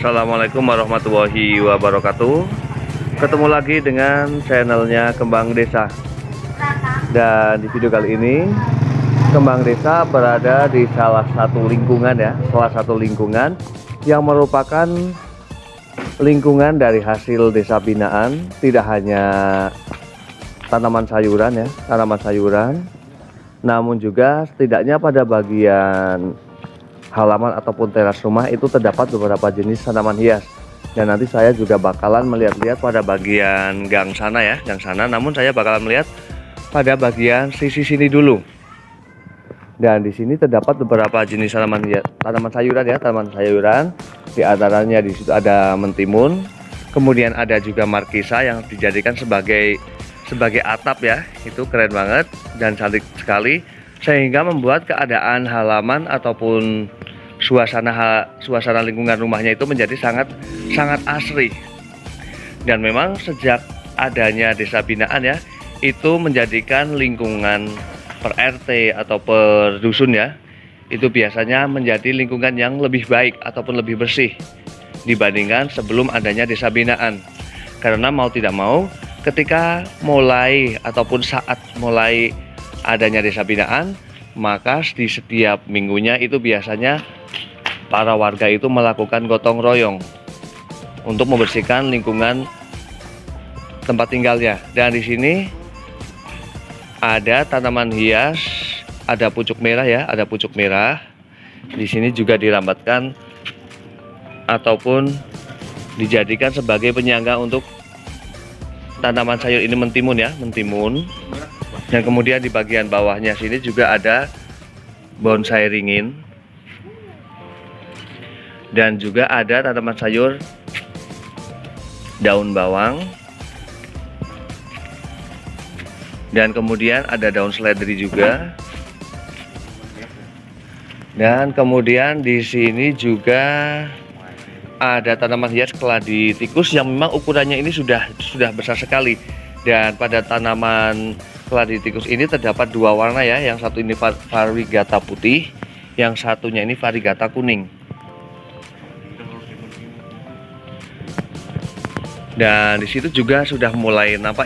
Assalamualaikum warahmatullahi wabarakatuh. Ketemu lagi dengan channelnya Kembang Desa. Dan di video kali ini Kembang Desa berada di salah satu lingkungan yang merupakan lingkungan dari hasil desa binaan. Tidak hanya tanaman sayuran, namun juga setidaknya pada bagian halaman ataupun teras rumah itu terdapat beberapa jenis tanaman hias. Dan nanti saya juga bakalan melihat-lihat pada bagian gang sana, namun saya bakalan melihat pada bagian sisi sini dulu. Dan di sini terdapat beberapa jenis tanaman sayuran. Di antaranya di situ ada mentimun, kemudian ada juga markisa yang dijadikan sebagai atap ya. Itu keren banget dan cantik sekali, sehingga membuat keadaan halaman ataupun suasana lingkungan rumahnya itu menjadi sangat asri. Dan memang sejak adanya desa binaan ya, itu menjadikan lingkungan per RT atau per dusun ya, itu biasanya menjadi lingkungan yang lebih baik ataupun lebih bersih dibandingkan sebelum adanya desa binaan. Karena mau tidak mau, ketika saat mulai adanya desa binaan, maka di setiap minggunya itu biasanya para warga itu melakukan gotong royong untuk membersihkan lingkungan tempat tinggalnya. Dan di sini ada tanaman hias, ada pucuk merah. Di sini juga dirambatkan ataupun dijadikan sebagai penyangga untuk tanaman sayur ini, mentimun. Dan kemudian di bagian bawahnya sini juga ada bonsai ringin. Dan juga ada tanaman sayur daun bawang. Dan kemudian ada daun seledri juga. Dan kemudian di sini juga ada tanaman hias keladi tikus yang memang ukurannya ini sudah besar sekali. Dan pada tanaman keladi tikus ini terdapat dua warna ya. Yang satu ini varigata putih, yang satunya ini varigata kuning. Dan di situ juga sudah mulai nampak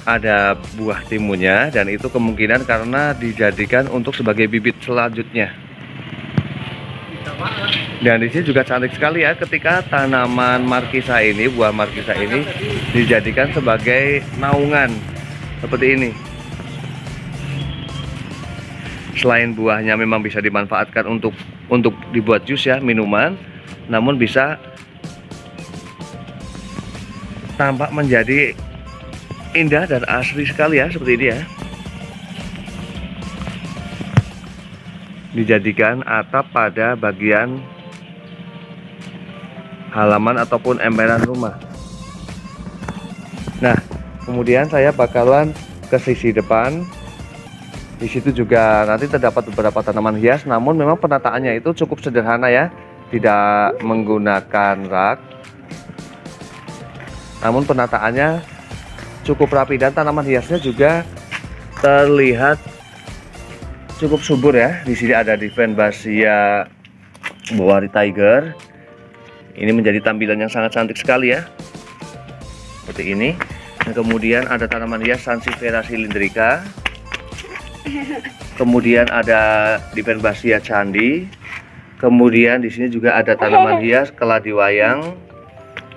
ada buah timunnya, dan itu kemungkinan karena dijadikan untuk sebagai bibit selanjutnya. Dan di sini juga cantik sekali ya, ketika tanaman buah markisa ini dijadikan sebagai naungan seperti ini. Selain buahnya memang bisa dimanfaatkan untuk dibuat jus ya, minuman, namun bisa tampak menjadi indah dan asri sekali ya, seperti ini ya. Dijadikan atap pada bagian halaman ataupun emperan rumah. Nah, kemudian saya bakalan ke sisi depan. Di situ juga nanti terdapat beberapa tanaman hias, namun memang penataannya itu cukup sederhana ya, tidak menggunakan rak. Namun penataannya cukup rapi dan tanaman hiasnya juga terlihat cukup subur ya. Di sini ada Divenbasia Boari Tiger. Ini menjadi tampilan yang sangat cantik sekali ya, seperti ini. Dan kemudian ada tanaman hias Sansevieria cylindrica. Kemudian ada Divenbasia Candi. Kemudian di sini juga ada tanaman hias keladi wayang.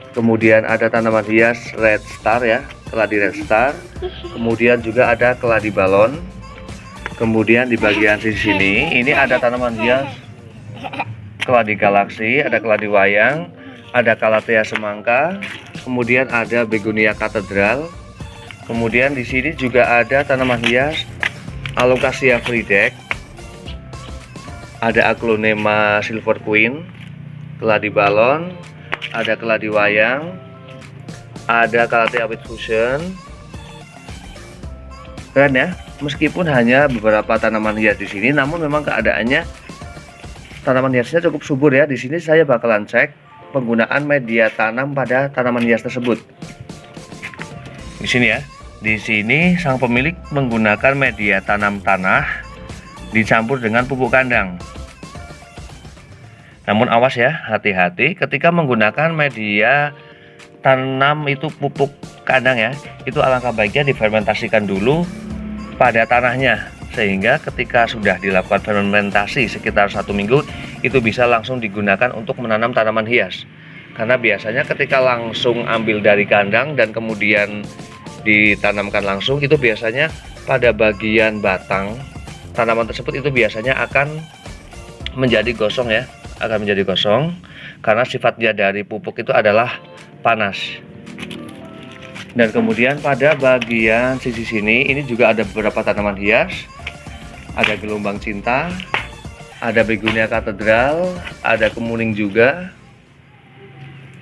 Kemudian ada tanaman hias red star ya, keladi red star. Kemudian juga ada keladi balon. Kemudian di bagian sisi sini ini ada tanaman hias keladi galaksi, ada keladi wayang, ada calathea semangka. Kemudian ada begonia katedral. Kemudian di sini juga ada tanaman hias alocasia fridek. Ada aglonema silver queen, keladi balon, ada keladi wayang, ada calathea with fusion. Keren ya, meskipun hanya beberapa tanaman hias di sini, namun memang keadaannya tanaman hiasnya cukup subur ya. Di sini saya bakalan cek penggunaan media tanam pada tanaman hias tersebut. Di sini ya, di sini sang pemilik menggunakan media tanam tanah dicampur dengan pupuk kandang. Namun awas ya, hati-hati ketika menggunakan media tanam itu pupuk kandang ya. Itu alangkah baiknya difermentasikan dulu pada tanahnya, sehingga ketika sudah dilakukan fermentasi sekitar 1 minggu, itu bisa langsung digunakan untuk menanam tanaman hias. Karena biasanya ketika langsung ambil dari kandang dan kemudian ditanamkan langsung, itu biasanya pada bagian batang tanaman tersebut itu biasanya akan menjadi gosong ya, akan menjadi gosong karena sifatnya dari pupuk itu adalah panas. Dan kemudian pada bagian sisi sini ini juga ada beberapa tanaman hias, ada gelombang cinta, ada begonia katedral, ada kemuning juga,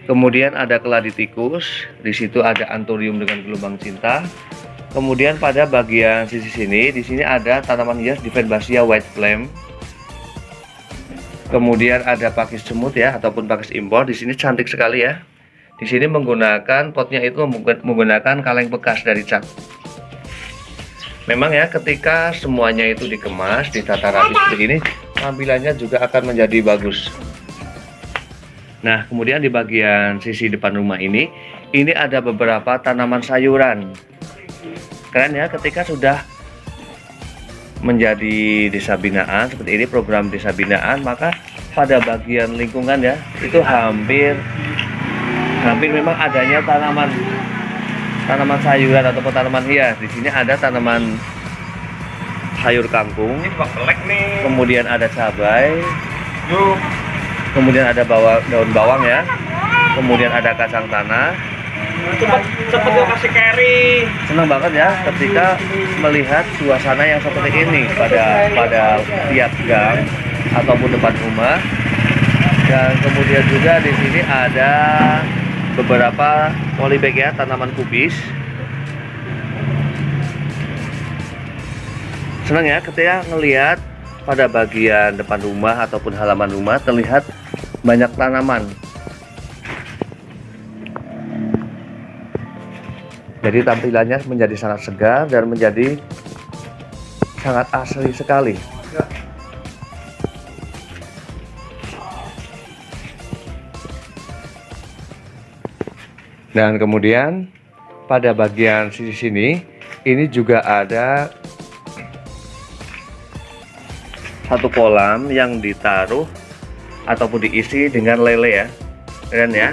kemudian ada keladi tikus, di situ ada anthurium dengan gelombang cinta. Kemudian pada bagian sisi sini, di sini ada tanaman hias Divenbasia white flame. Kemudian ada pakis semut ya, ataupun pakis impor. Di sini cantik sekali ya. Di sini menggunakan potnya itu menggunakan kaleng bekas dari cat. Memang ya, ketika semuanya itu dikemas, ditata rapi seperti ini, tampilannya juga akan menjadi bagus. Nah, kemudian di bagian sisi depan rumah ini ada beberapa tanaman sayuran. Keren ya, ketika sudah menjadi desa binaan seperti ini, program desa binaan, maka pada bagian lingkungan ya itu hampir memang adanya tanaman sayuran ataupun tanaman hias. Di sini ada tanaman sayur kangkung, kemudian ada cabai, kemudian ada daun bawang ya, kemudian ada kacang tanah. Cepet kasih carry. Senang banget ya ketika melihat suasana yang seperti ini pada tiap gang ataupun depan rumah. Dan kemudian juga di sini ada beberapa polybag ya, tanaman kubis. Senang ya ketika ngelihat pada bagian depan rumah ataupun halaman rumah terlihat banyak tanaman. Jadi tampilannya menjadi sangat segar dan menjadi sangat asli sekali. Dan kemudian pada bagian sisi sini ini juga ada satu kolam yang ditaruh ataupun diisi dengan lele ya. Keren ya.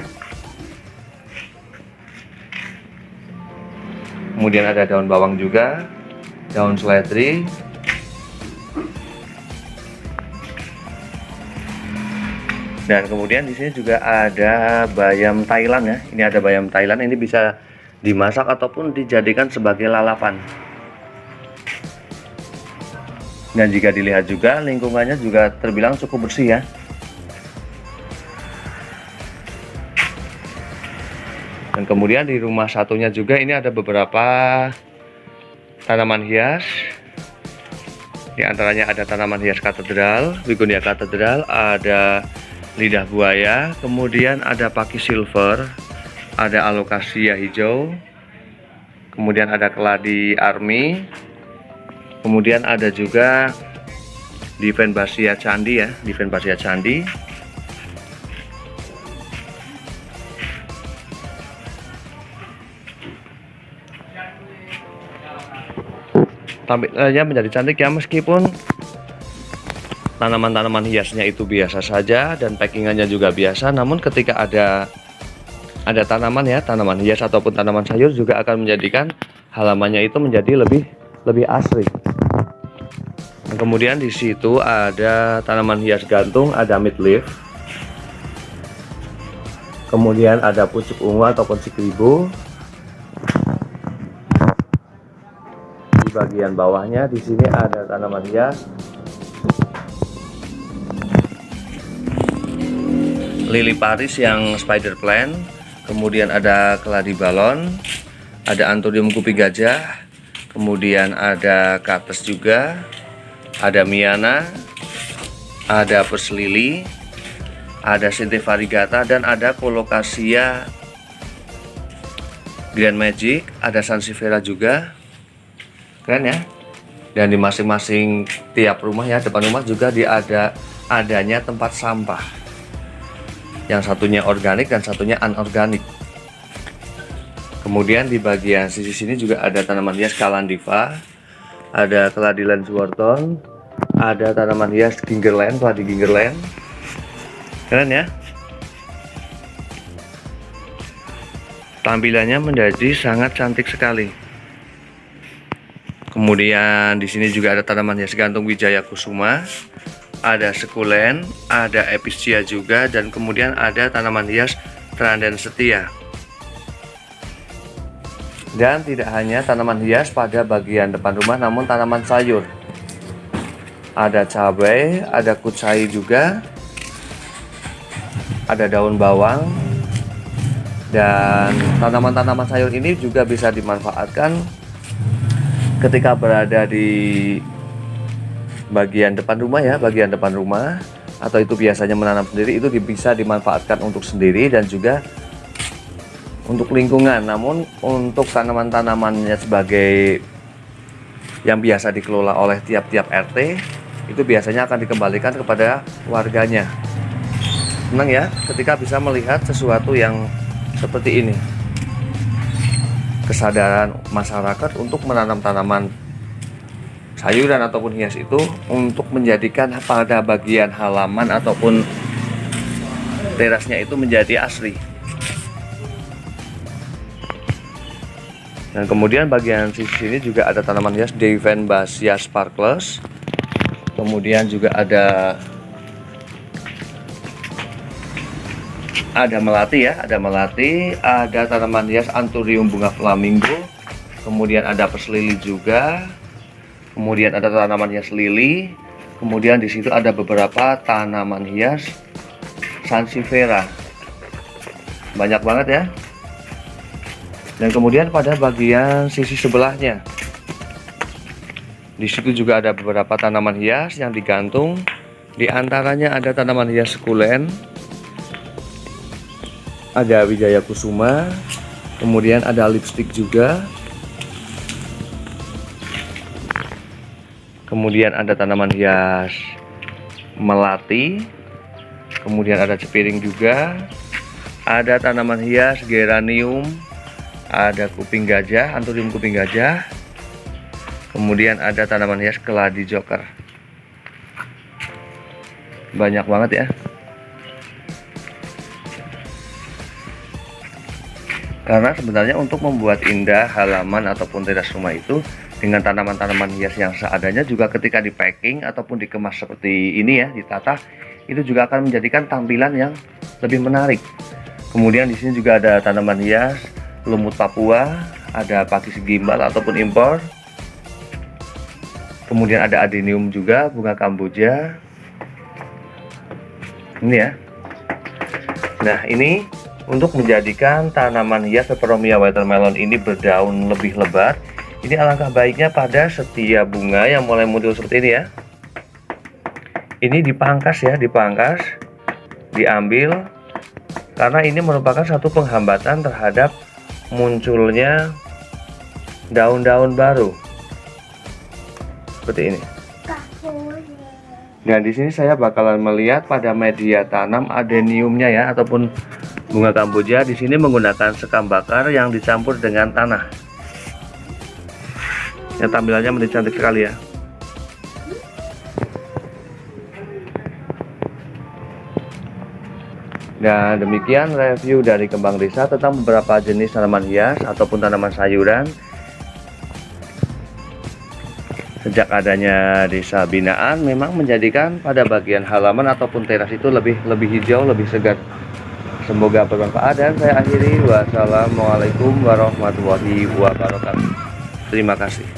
Kemudian ada daun bawang juga, daun seledri, dan kemudian di sini juga ada bayam Thailand ya. Ini ada bayam Thailand, ini bisa dimasak ataupun dijadikan sebagai lalapan. Dan jika dilihat juga lingkungannya juga terbilang cukup bersih ya. Dan kemudian di rumah satunya juga ini ada beberapa tanaman hias. Di antaranya ada tanaman hias katedral, begonia katedral, ada lidah buaya, kemudian ada pakis silver, ada alocasia hijau, kemudian ada keladi army, kemudian ada juga Divenbasia candi ya, Divenbasia candi. Tampilannya menjadi cantik ya, meskipun tanaman-tanaman hiasnya itu biasa saja dan packingannya juga biasa, namun ketika ada tanaman ya, tanaman hias ataupun tanaman sayur juga akan menjadikan halamannya itu menjadi lebih asri. Dan kemudian di situ ada tanaman hias gantung, ada midleaf, kemudian ada pucuk ungu ataupun sikribo. Bagian bawahnya di sini ada tanaman hias lili Paris yang spider plant, kemudian ada keladi balon, ada anthurium kupi gajah, kemudian ada kates juga, ada miana, ada pers lili, ada Sinte variegata, dan ada colocasia grand magic, ada sansevieria juga. Keren ya. Dan di masing-masing tiap rumah ya, depan rumah juga adanya tempat sampah. Yang satunya organik dan satunya anorganik. Kemudian di bagian sisi sini juga ada tanaman hias Kalandiva, ada Caladilan Swarton, ada tanaman hias Gingerland, Padi Gingerland. Keren ya? Tampilannya menjadi sangat cantik sekali. Kemudian di sini juga ada tanaman hias gantung Wijaya Kusuma, ada sekulen, ada epischia juga, dan kemudian ada tanaman hias Tranden Setia. Dan tidak hanya tanaman hias pada bagian depan rumah, namun tanaman sayur. Ada cabai, ada kucai juga, ada daun bawang, dan tanaman-tanaman sayur ini juga bisa dimanfaatkan ketika berada di bagian depan rumah ya, bagian depan rumah, atau itu biasanya menanam sendiri, itu bisa dimanfaatkan untuk sendiri dan juga untuk lingkungan. Namun untuk tanaman-tanamannya sebagai yang biasa dikelola oleh tiap-tiap RT, itu biasanya akan dikembalikan kepada warganya. Senang ya ketika bisa melihat sesuatu yang seperti ini. Kesadaran masyarakat untuk menanam tanaman sayuran ataupun hias itu untuk menjadikan pada bagian halaman ataupun terasnya itu menjadi asri. Dan kemudian bagian sisi sini juga ada tanaman hias Devenbasia Sparkles. Kemudian juga ada melati ya, ada tanaman hias Anthurium bunga flamingo. Kemudian ada perselili juga. Kemudian ada tanaman hias lili. Kemudian di situ ada beberapa tanaman hias Sansevieria. Banyak banget ya. Dan kemudian pada bagian sisi sebelahnya, di situ juga ada beberapa tanaman hias yang digantung. Di antaranya ada tanaman hias sekulen, ada Wijaya Kusuma, kemudian ada lipstick juga. Kemudian ada tanaman hias melati, kemudian ada cepiring juga, ada tanaman hias geranium, ada kuping gajah, Anthurium kuping gajah, kemudian ada tanaman hias keladi joker. Banyak banget ya. Karena sebenarnya untuk membuat indah halaman ataupun teras rumah itu dengan tanaman-tanaman hias yang seadanya, juga ketika di packing ataupun dikemas seperti ini ya, ditata, itu juga akan menjadikan tampilan yang lebih menarik. Kemudian di sini juga ada tanaman hias lumut Papua, ada pakis gimbal ataupun impor. Kemudian ada adenium juga, bunga kamboja. Ini ya. Nah, ini untuk menjadikan tanaman hias Peperomia watermelon ini berdaun lebih lebat, ini alangkah baiknya pada setiap bunga yang mulai muncul seperti ini ya, ini dipangkas ya, diambil, karena ini merupakan satu penghambatan terhadap munculnya daun-daun baru seperti ini. Dan di sini saya bakalan melihat pada media tanam adeniumnya ya, ataupun bunga kamboja. Di sini menggunakan sekam bakar yang dicampur dengan tanah. Yang tampilannya menjadi cantik sekali ya. Dan demikian review dari Kembang Desa tentang beberapa jenis tanaman hias ataupun tanaman sayuran. Sejak adanya desa binaan memang menjadikan pada bagian halaman ataupun teras itu lebih hijau, lebih segar. Semoga bermanfaat dan saya akhiri. Wassalamualaikum warahmatullahi wabarakatuh. Terima kasih.